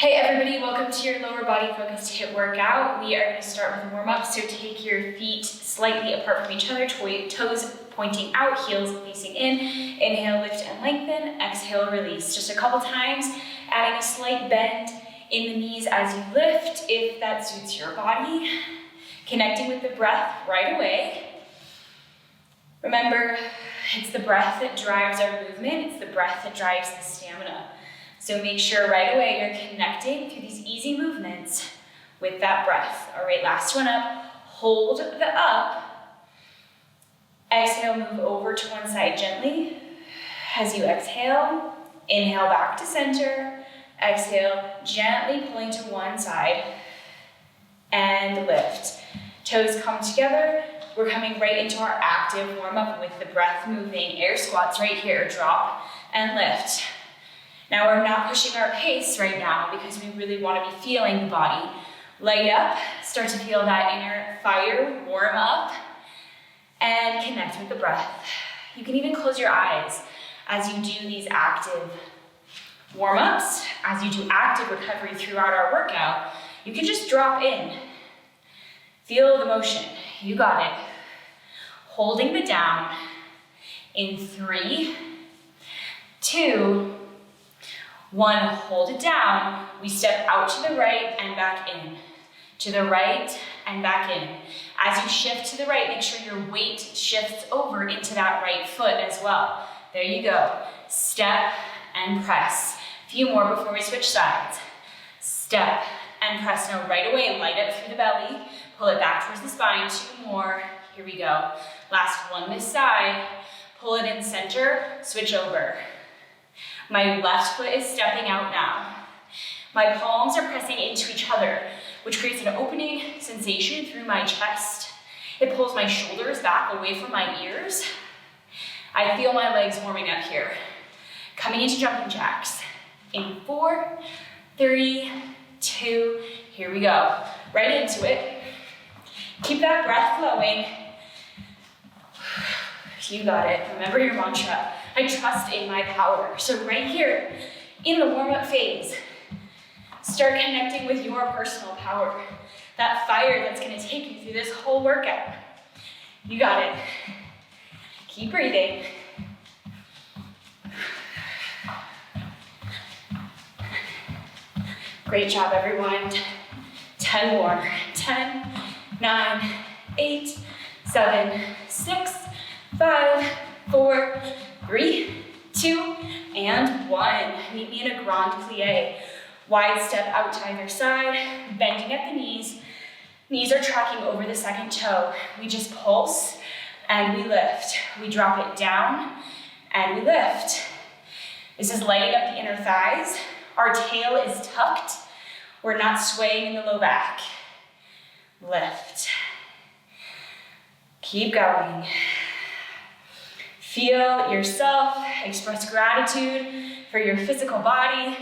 Hey everybody, welcome to your lower body focused HIIT workout. We are going to start with a warm up, so take your feet slightly apart from each other, toes pointing out, heels facing in. Inhale, lift and lengthen. Exhale, release. Just a couple times, adding a slight bend in the knees as you lift, if that suits your body. Connecting with the breath right away. Remember, it's the breath that drives our movement. It's the breath that drives the stamina. So make sure right away you're connecting through these easy movements with that breath. All right, last one up. Hold the up. Exhale, move over to one side gently. As you exhale, inhale back to center. Exhale, gently pulling to one side. And lift. Toes come together. We're coming right into our active warm-up with the breath moving. Air squats right here. Drop and lift. Now we're not pushing our pace right now because we really want to be feeling the body. Light up, start to feel that inner fire, warm up, and connect with the breath. You can even close your eyes as you do these active warm-ups, as you do active recovery throughout our workout. You can just drop in. Feel the motion, you got it. Holding the down in 3, 2, 1, hold it down. We step out to the right and back in. To the right and back in. As you shift to the right, make sure your weight shifts over into that right foot as well. There you go. Step and press. A few more before we switch sides. Step and press. Now right away, light up through the belly. Pull it back towards the spine. 2 more. Here we go. Last one this side. Pull it in center. Switch over. My left foot is stepping out now. My palms are pressing into each other, which creates an opening sensation through my chest. It pulls my shoulders back away from my ears. I feel my legs warming up here. Coming into jumping jacks. In 4, 3, 2, here we go. Right into it. Keep that breath flowing. You got it. Remember your mantra. I trust in my power. So right here, in the warm-up phase, start connecting with your personal power. That fire that's gonna take you through this whole workout. You got it. Keep breathing. Great job, everyone. 10 more. 10, 9, 8, 7, 6, 5, 4, 3, 2, and 1. Meet me in a grand plie. Wide step out to either side, bending at the knees. Knees are tracking over the second toe. We just pulse and we lift. We drop it down and we lift. This is lighting up the inner thighs. Our tail is tucked. We're not swaying in the low back. Lift. Keep going. Feel yourself, express gratitude for your physical body,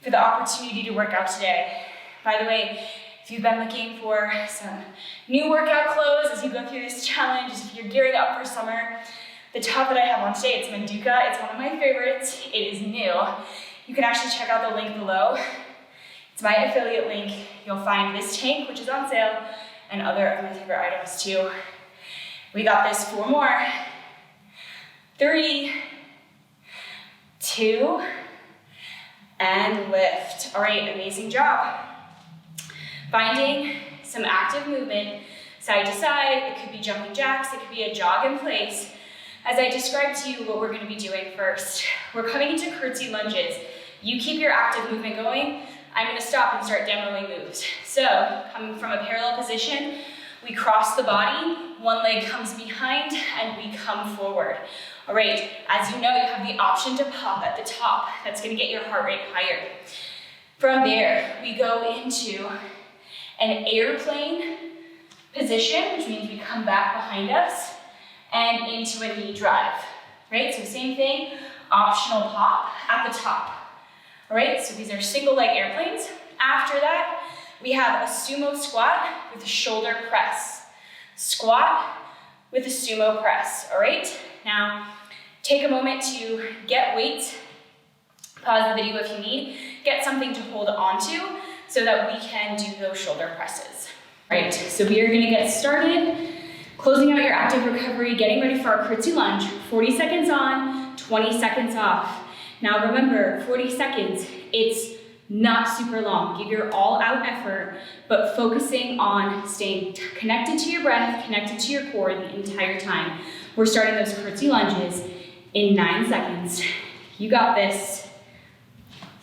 for the opportunity to work out today. By the way, if you've been looking for some new workout clothes as you go through this challenge, if you're gearing up for summer, the top that I have on today, it's Manduka. It's one of my favorites. It is new. You can actually check out the link below. It's my affiliate link. You'll find this tank, which is on sale, and other of my favorite items too. We got this. 4 more. 3, 2, and lift. All right, amazing job. Finding some active movement side to side. It could be jumping jacks, it could be a jog in place. As I described to you what we're gonna be doing first, we're coming into curtsy lunges. You keep your active movement going. I'm gonna stop and start demoing moves. So, coming from a parallel position, we cross the body, one leg comes behind, and we come forward. All right, as you know, you have the option to pop at the top. That's gonna get your heart rate higher. From there, we go into an airplane position, which means we come back behind us, and into a knee drive, right? So same thing, optional pop at the top. All right, so these are single leg airplanes. After that, we have a sumo squat with a shoulder press. Squat with a sumo press, all right? Now, take a moment to get weight Pause the video if you need. Get something to hold onto so that we can do those shoulder presses. Right, so we are gonna get started. Closing out your active recovery, getting ready for our curtsy lunge. 40 seconds on, 20 seconds off. Now remember, 40 seconds, it's not super long. Give your all out effort, but focusing on staying connected to your breath, connected to your core the entire time. We're starting those curtsy lunges in 9 seconds. You got this.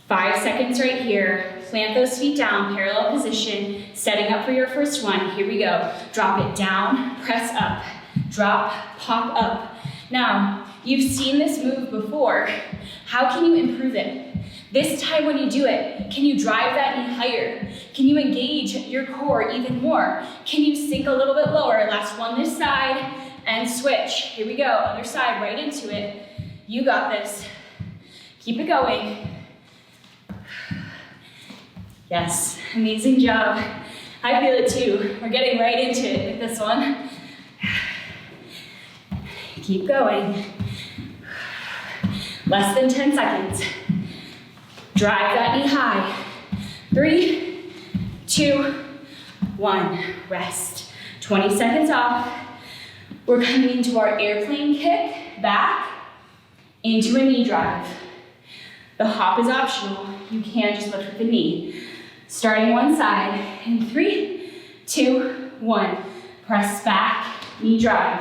5 seconds right here. Plant those feet down, parallel position, setting up for your first one. Here we go. Drop it down, press up, drop, pop up. Now, you've seen this move before. How can you improve it? This time when you do it, can you drive that knee higher? Can you engage your core even more? Can you sink a little bit lower? Last one this side and switch. Here we go, other side, right into it. You got this. Keep it going. Yes, amazing job. I feel it too. We're getting right into it with this one. Keep going. Less than 10 seconds. Drive that knee high. 3, 2, 1. Rest. 20 seconds off. We're coming into our airplane kick, back, into a knee drive. The hop is optional. You can just lift with the knee. Starting one side in 3, 2, 1. Press back, knee drive.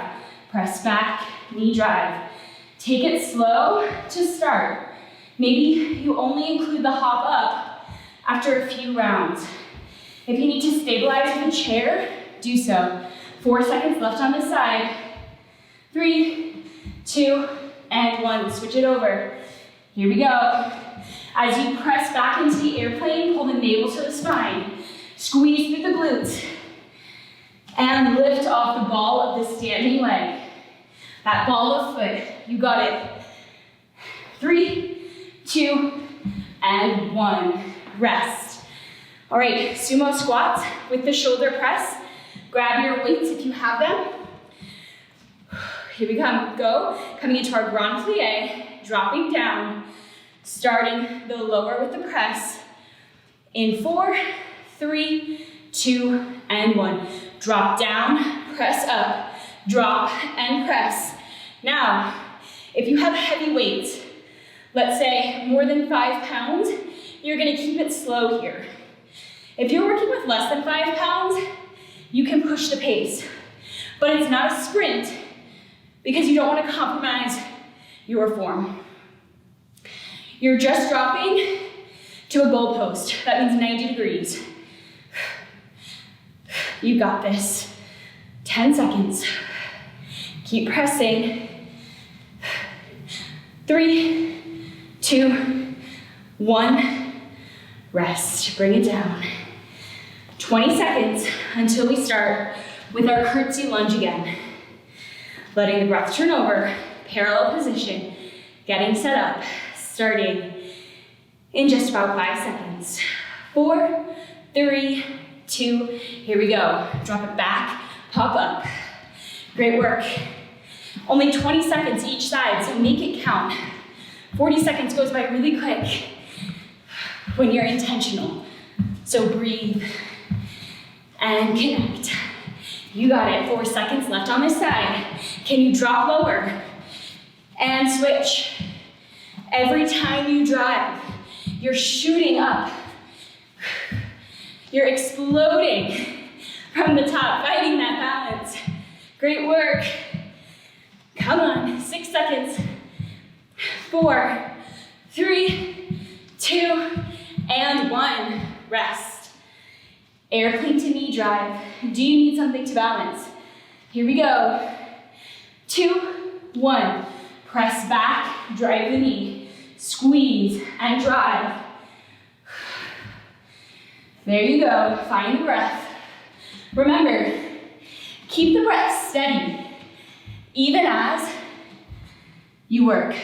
Press back, knee drive. Take it slow to start. Maybe you only include the hop up after a few rounds. If you need to stabilize with a chair, do so. 4 seconds left on this side. 3, 2, and 1. Switch it over. Here we go. As you press back into the airplane, pull the navel to the spine. Squeeze through the glutes. And lift off the ball of the standing leg. That ball of foot. You got it. 3, 2, and 1. Rest. All right, sumo squats with the shoulder press. Grab your weights if you have them. Here we go. Coming into our grand plie, dropping down. Starting the lower with the press in 4, 3, 2, and 1. Drop down, press up, drop and press. Now, if you have heavy weights, let's say more than 5 pounds, you're gonna keep it slow here. If you're working with less than 5 pounds, you can push the pace, but it's not a sprint because you don't wanna compromise your form. You're just dropping to a goalpost. That means 90 degrees. You got this. 10 seconds. Keep pressing. 3, 2, 1. Rest. Bring it down. 20 seconds until we start with our curtsy lunge again. Letting the breath turn over. Parallel position. Getting set up. Starting in just about 5 seconds. 4, 3, 2, here we go. Drop it back, pop up. Great work. Only 20 seconds each side, so make it count. 40 seconds goes by really quick when you're intentional. So breathe and connect. You got it. 4 seconds left on this side. Can you drop lower? And switch. Every time you drive, you're shooting up. You're exploding from the top, fighting that balance. Great work. Come on, 6 seconds. 4, 3, 2, and 1. Rest. Airplane to knee drive. Do you need something to balance? Here we go. 2, 1. Press back, drive the knee. Squeeze and drive. There you go, find the breath. Remember, keep the breath steady, even as you work.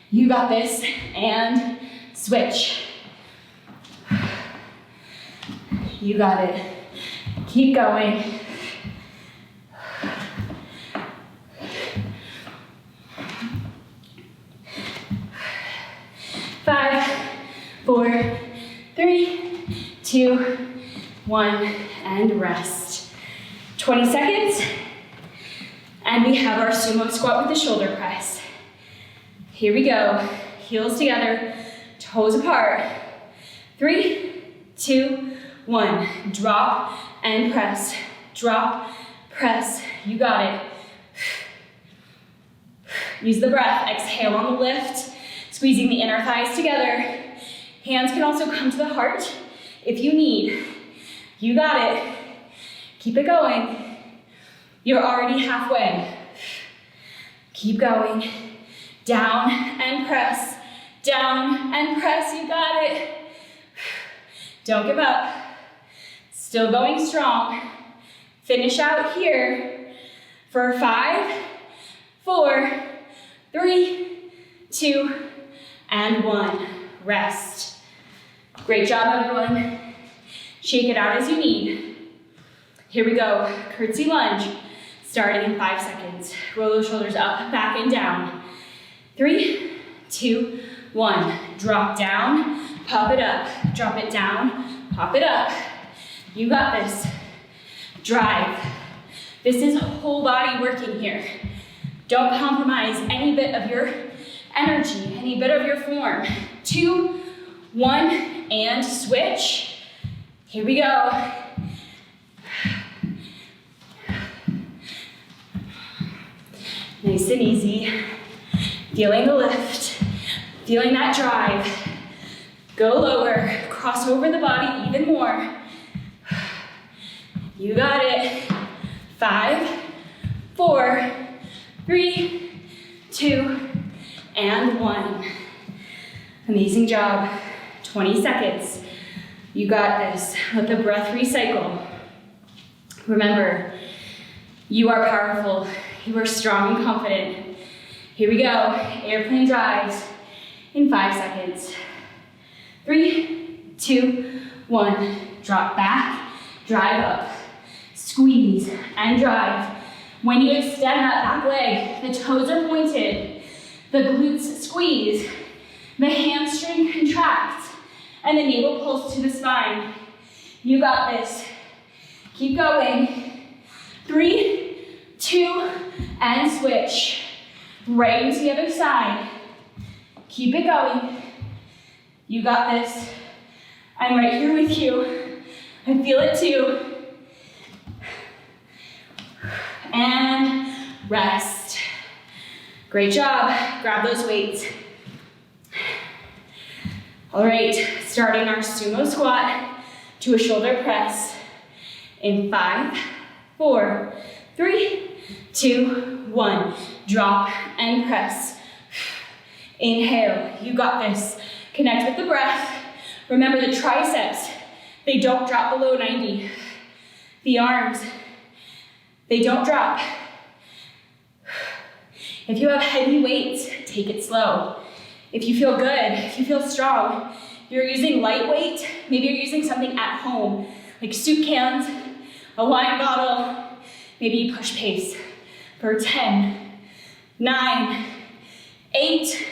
You got this, and switch. You got it. Keep going. 2, 1, and rest. 20 seconds. And we have our sumo squat with the shoulder press. Here we go. Heels together, toes apart. 3, 2, 1. Drop and press. Drop, press. You got it. Use the breath. Exhale on the lift, squeezing the inner thighs together. Hands can also come to the heart if you need. You got it. Keep it going. You're already halfway. Keep going. Down and press. Down and press. You got it. Don't give up. Still going strong. Finish out here for 5, 4, 3, 2, and 1. Rest. Great job, everyone. Shake it out as you need. Here we go. Curtsy lunge, starting in 5 seconds. Roll those shoulders up, back, and down. 3, 2, 1. Drop down, pop it up. Drop it down, pop it up. You got this. Drive. This is whole body working here. Don't compromise any bit of your energy, any bit of your form. 2, 1, and switch. Here we go. Nice and easy. Feeling the lift, feeling that drive. Go lower, cross over the body even more. You got it. 5, 4, 3, 2, and 1. Amazing job. 20 seconds. You got this. Let the breath recycle. Remember, you are powerful. You are strong and confident. Here we go. Airplane drives in 5 seconds. 3, 2, 1. Drop back, drive up. Squeeze and drive. When you extend that back leg, the toes are pointed, the glutes squeeze, the hamstring contracts, and the navel pulls to the spine. You got this. Keep going. 3, 2, and switch. Right into the other side. Keep it going. You got this. I'm right here with you. I feel it too. And rest. Great job. Grab those weights. All right, starting our sumo squat to a shoulder press in 5, 4, 3, 2, 1. Drop and press. Inhale. You got this. Connect with the breath. Remember the triceps, they don't drop below 90. The arms, they don't drop. If you have heavy weights, take it slow. If you feel good, if you feel strong, you're using lightweight, maybe you're using something at home, like soup cans, a wine bottle, maybe you push pace for 10, 9, 8,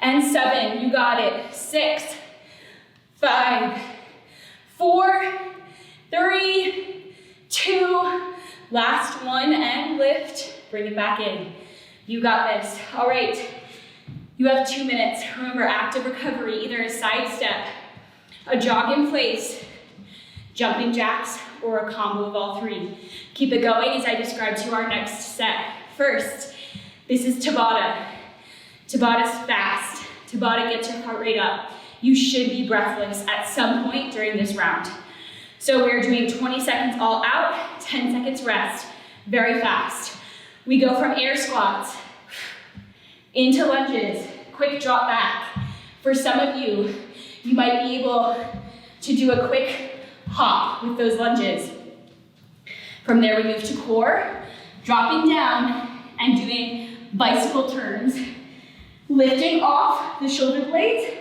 and 7. You got it. 6, 5, 4, 3, 2, last one, and lift. Bring it back in. You got this. All right. You have 2 minutes. Remember, active recovery, either a side step, a jog in place, jumping jacks, or a combo of all 3. Keep it going as I describe to you our next set. First, this is Tabata. Tabata's fast. Tabata gets your heart rate up. You should be breathless at some point during this round. So we're doing 20 seconds all out, 10 seconds rest. Very fast. We go from air squats into lunges, quick drop back. For some of you, you might be able to do a quick hop with those lunges. From there, we move to core, dropping down and doing bicycle turns, lifting off the shoulder blades,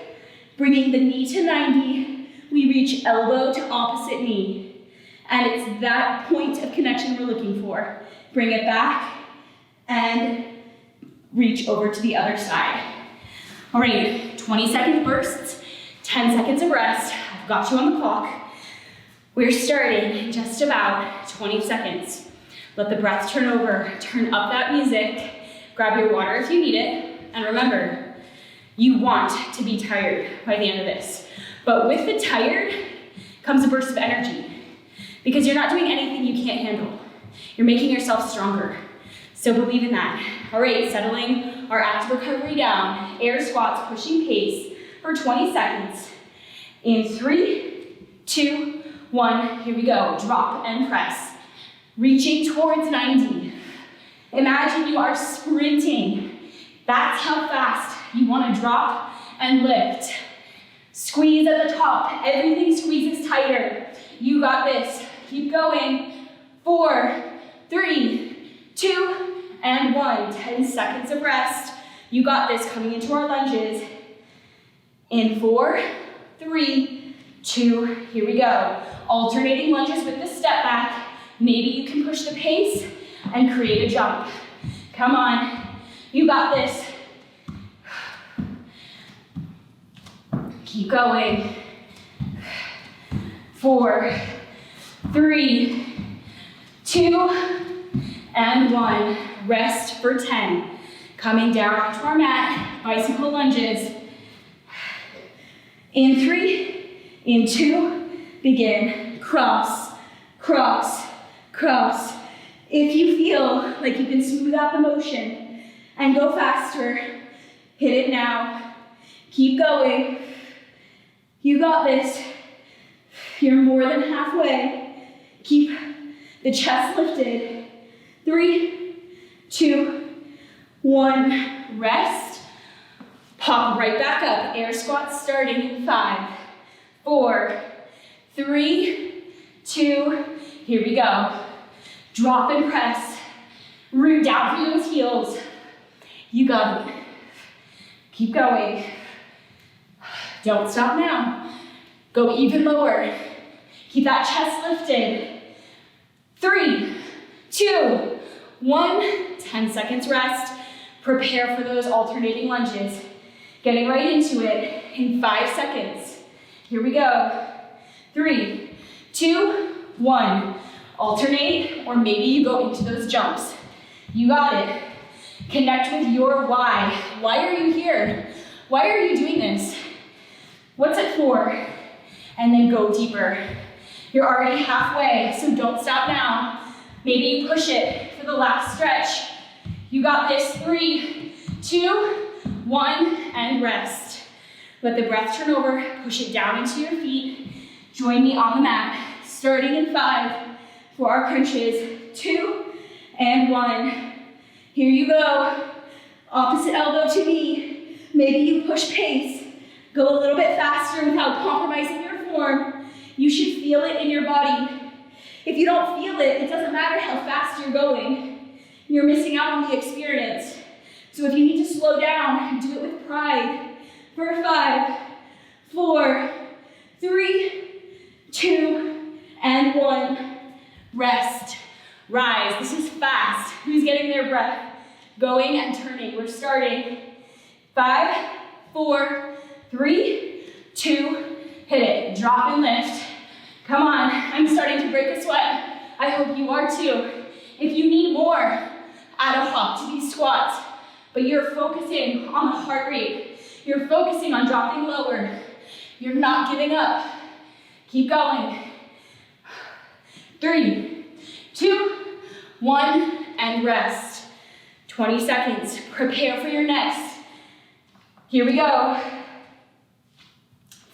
bringing the knee to 90. We reach elbow to opposite knee. And it's that point of connection we're looking for. Bring it back and reach over to the other side. All right, 20-second bursts, 10 seconds of rest. I've got you on the clock. We're starting in just about 20 seconds. Let the breath turn over, turn up that music, grab your water if you need it, and remember, you want to be tired by the end of this. But with the tired comes a burst of energy because you're not doing anything you can't handle. You're making yourself stronger. So believe in that. All right, settling our active recovery down. Air squats, pushing pace for 20 seconds. In 3, 2, 1, here we go. Drop and press. Reaching towards 90. Imagine you are sprinting. That's how fast you want to drop and lift. Squeeze at the top. Everything squeezes tighter. You got this. Keep going. 4, 3, 2, and 1. 10 seconds of rest. You got this. Coming into our lunges. In 4, 3, 2, here we go. Alternating lunges with the step back. Maybe you can push the pace and create a jump. Come on. You got this. Keep going. 4, 3, 2, and 1. Rest for 10. Coming down onto our mat, bicycle lunges. In 3, in 2, begin. Cross, cross, cross. If you feel like you can smooth out the motion and go faster, hit it now. Keep going. You got this. You're more than halfway. Keep the chest lifted. 3, 2, 1. Rest. Pop right back up. Air squats starting in 5, 4, 3, 2. Here we go. Drop and press. Root down through those heels. You got it. Keep going. Don't stop now. Go even lower. Keep that chest lifted. 3, 2, 1. 10 seconds rest. Prepare for those alternating lunges. Getting right into it in 5 seconds. Here we go. 3, 2, 1. Alternate, or maybe you go into those jumps. You got it. Connect with your why. Why are you here? Why are you doing this? What's it for? And then go deeper. You're already halfway, so don't stop now. Maybe you push it for the last stretch. You got this. 3, 2, 1, and rest. Let the breath turn over. Push it down into your feet. Join me on the mat. Starting in 5 for our crunches. 2, and 1. Here you go. Opposite elbow to knee. Maybe you push pace. Go a little bit faster without compromising your form. You should feel it in your body. If you don't feel it, it doesn't matter how fast you're going. You're missing out on the experience. So if you need to slow down, do it with pride. For 5, 4, 3, 2, and 1. Rest. Rise. This is fast. Who's getting their breath? Going and turning. We're starting. 5, 4, 3, 2, hit it. Drop and lift. Come on. I'm starting to break a sweat. I hope you are too. If you need more, add a hop to these squats. But you're focusing on the heart rate. You're focusing on dropping lower. You're not giving up. Keep going. 3, 2, 1, and rest. 20 seconds. Prepare for your next. Here we go.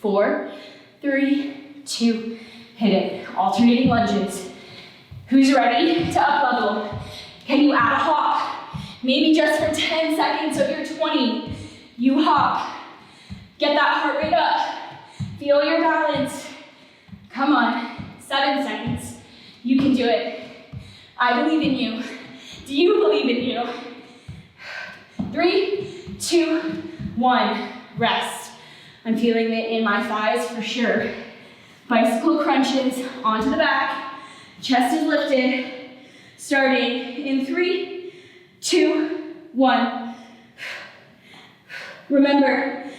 4, 3, 2, hit it. Alternating lunges. Who's ready to up level? Can you add a hop? Maybe just for 10 seconds of your 20, you hop. Get that heart rate up. Feel your balance. Come on. 7 seconds. You can do it. I believe in you. Do you believe in you? 3, 2, 1. Rest. I'm feeling it in my thighs for sure. Bicycle crunches onto the back. Chest is lifted. Starting in 3, 2, 1. Remember,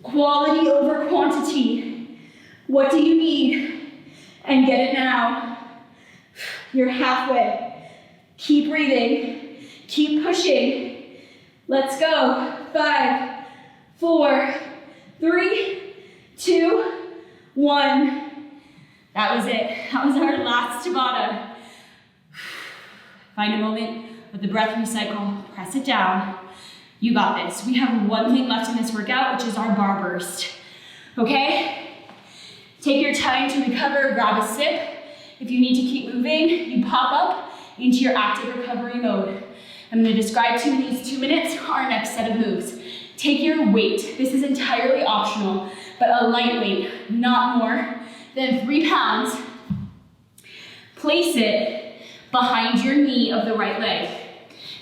quality over quantity. What do you need? And get it now. You're halfway. Keep breathing. Keep pushing. Let's go. 5, 4, 3, 2, 1. That was it. That was our last Tabata. Find a moment, let the breath recycle, press it down. You got this. We have one thing left in this workout, which is our bar burst. Okay? Take your time to recover, grab a sip. If you need to keep moving, you pop up into your active recovery mode. I'm gonna describe to you in these 2 minutes our next set of moves. Take your weight. This is entirely optional, but a light weight, not more than 3 pounds. Place it behind your knee of the right leg.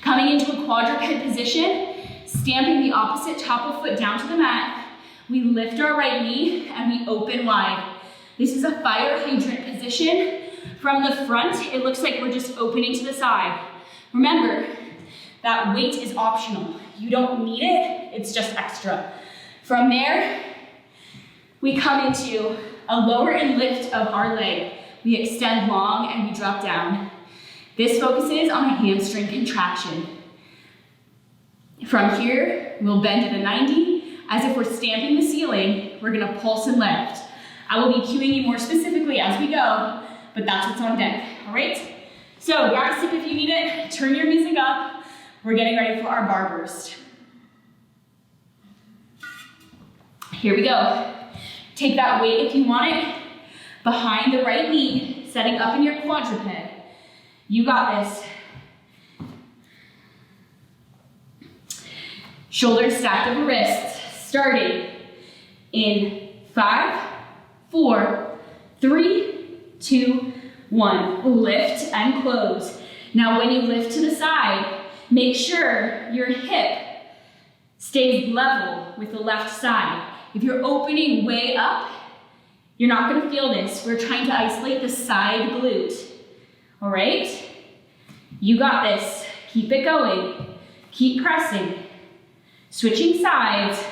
Coming into a quadruped position, stamping the opposite top of foot down to the mat, we lift our right knee and we open wide. This is a fire hydrant position. From the front, it looks like we're just opening to the side. Remember, that weight is optional. You don't need it, it's just extra. From there, we come into a lower and lift of our leg. We extend long and we drop down. This focuses on a hamstring contraction. From here, we'll bend at a 90. As if we're stamping the ceiling, we're gonna pulse and lift. I will be cueing you more specifically as we go, but that's what's on deck, all right? So grab a sip if you need it, turn your music up. We're getting ready for our bar burst. Here we go. Take that weight if you want it, behind the right knee, setting up in your quadruped. You got this. Shoulders stacked over wrists, starting in 5, 4, 3, 2, 1. Lift and close. Now when you lift to the side, make sure your hip stays level with the left side. If you're opening way up, you're not gonna feel this. We're trying to isolate the side glute. All right? You got this. Keep it going. Keep pressing. Switching sides.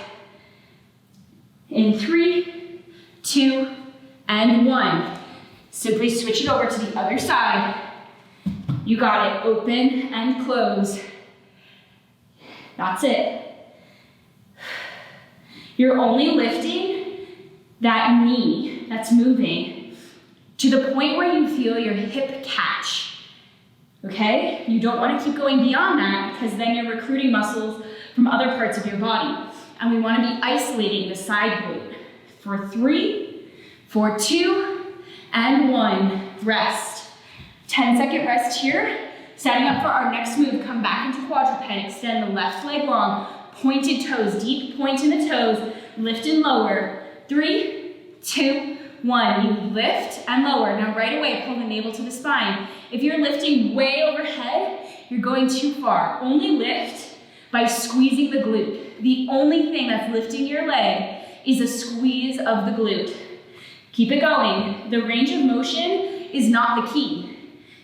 In 3, 2, and 1. Simply switch it over to the other side. You got it. Open and close. That's it. You're only lifting that knee that's moving to the point where you feel your hip catch, okay? You don't want to keep going beyond that because then you're recruiting muscles from other parts of your body. And we want to be isolating the side glute. For 3, for 2, and 1. Rest. 10-second rest here. Setting up for our next move, come back into quadruped, extend the left leg long, pointed toes, deep point in the toes, lift and lower. 3, 2, 1. You lift and lower. Now right away, pull the navel to the spine. If you're lifting way overhead, you're going too far. Only lift by squeezing the glute. The only thing that's lifting your leg is a squeeze of the glute. Keep it going. The range of motion is not the key.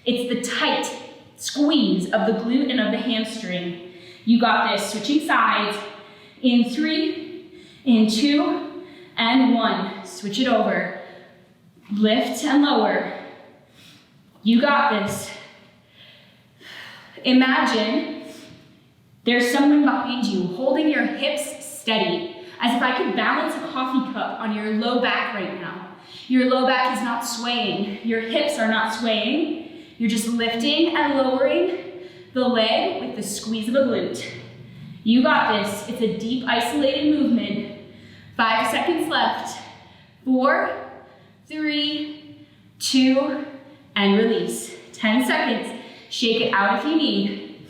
It's the tight squeeze of the glute and of the hamstring. You got this. Switching sides. In 3, in 2, and 1. Switch it over. Lift and lower. You got this. Imagine there's someone behind you holding your hips steady, as if I could balance a coffee cup on your low back right now. Your low back is not swaying. Your hips are not swaying. You're just lifting and lowering the leg with the squeeze of a glute. You got this. It's a deep, isolated movement. 5 seconds left. 4, 3, 2, and release. 10 seconds. Shake it out if you need.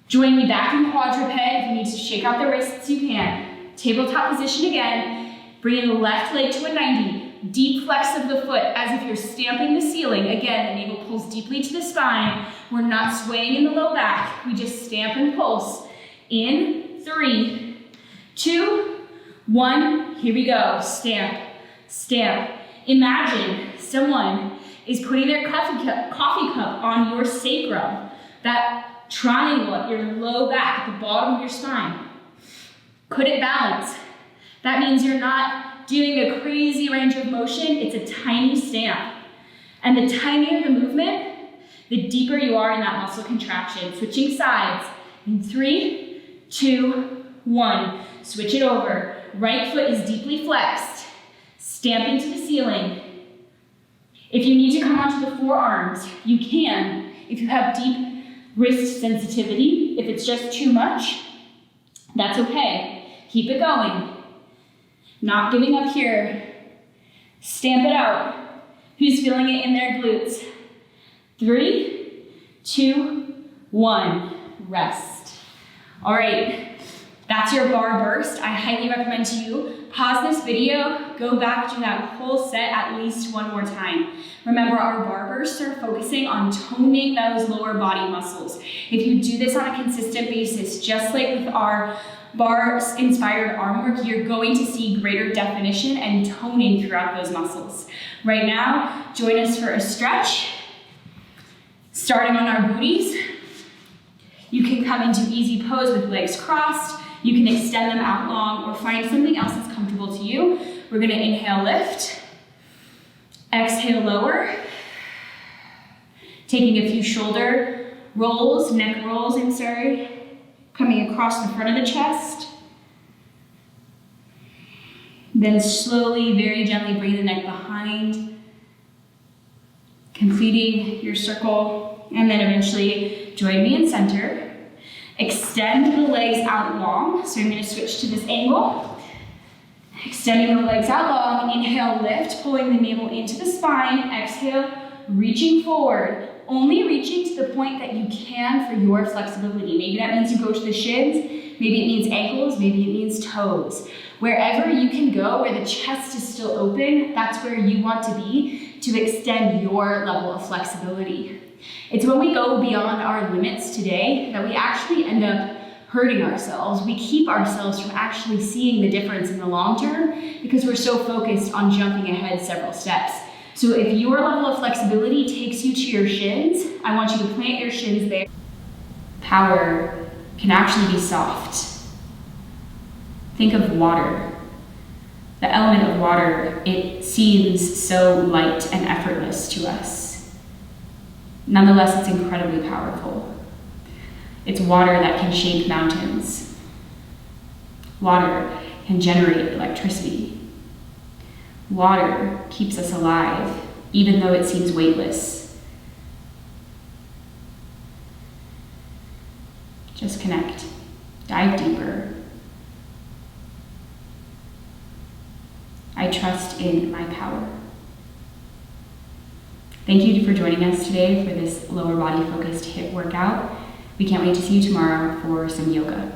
Join me back in quadruped. If you need to shake out the wrists, you can. Tabletop position again. Bringing the left leg to a 90. Deep flex of the foot as if you're stamping the ceiling. Again, the navel pulls deeply to the spine. We're not swaying in the low back. We just stamp and pulse. In 3, 2, 1. Here we go. Stamp, stamp. Imagine someone is putting their coffee cup on your sacrum. That triangle at your low back, at the bottom of your spine. Could it balance? That means you're not doing a crazy range of motion. It's a tiny stamp. And the tinier the movement, the deeper you are in that muscle contraction. Switching sides in 3, 2, 1. Switch it over. Right foot is deeply flexed, stamping to the ceiling. If you need to come onto the forearms, you can. If you have deep wrist sensitivity, if it's just too much, that's okay. Keep it going. Not giving up here. Stamp it out. Who's feeling it in their glutes? 3, 2, 1. Rest. All right, that's your bar burst. I highly recommend to you pause this video, go back to that whole set at least one more time. Remember, our bar bursts are focusing on toning those lower body muscles. If you do this on a consistent basis, just like with our bar-inspired arm work, you're going to see greater definition and toning throughout those muscles. Right now, join us for a stretch, starting on our booties. You can come into easy pose with legs crossed. You can extend them out long or find something else that's comfortable to you. We're gonna inhale, lift. Exhale, lower. Taking a few shoulder rolls, neck rolls, coming across the front of the chest. Then slowly, very gently bring the neck behind, completing your circle, and then eventually join me in center. Extend the legs out long, so I'm going to switch to this angle. Extending the legs out long, inhale, lift, pulling the navel into the spine. Exhale, reaching forward, only reaching to the point that you can for your flexibility. Maybe that means you go to the shins, maybe it means ankles, maybe it means toes. Wherever you can go, where the chest is still open, that's where you want to be to extend your level of flexibility. It's when we go beyond our limits today that we actually end up hurting ourselves. We keep ourselves from actually seeing the difference in the long term because we're so focused on jumping ahead several steps. So if your level of flexibility takes you to your shins, I want you to plant your shins there. Power can actually be soft. Think of water. The element of water, it seems so light and effortless to us. Nonetheless, it's incredibly powerful. It's water that can shape mountains. Water can generate electricity. Water keeps us alive, even though it seems weightless. Just connect. Dive deeper. I trust in my power. Thank you for joining us today for this lower body focused HIIT workout. We can't wait to see you tomorrow for some yoga.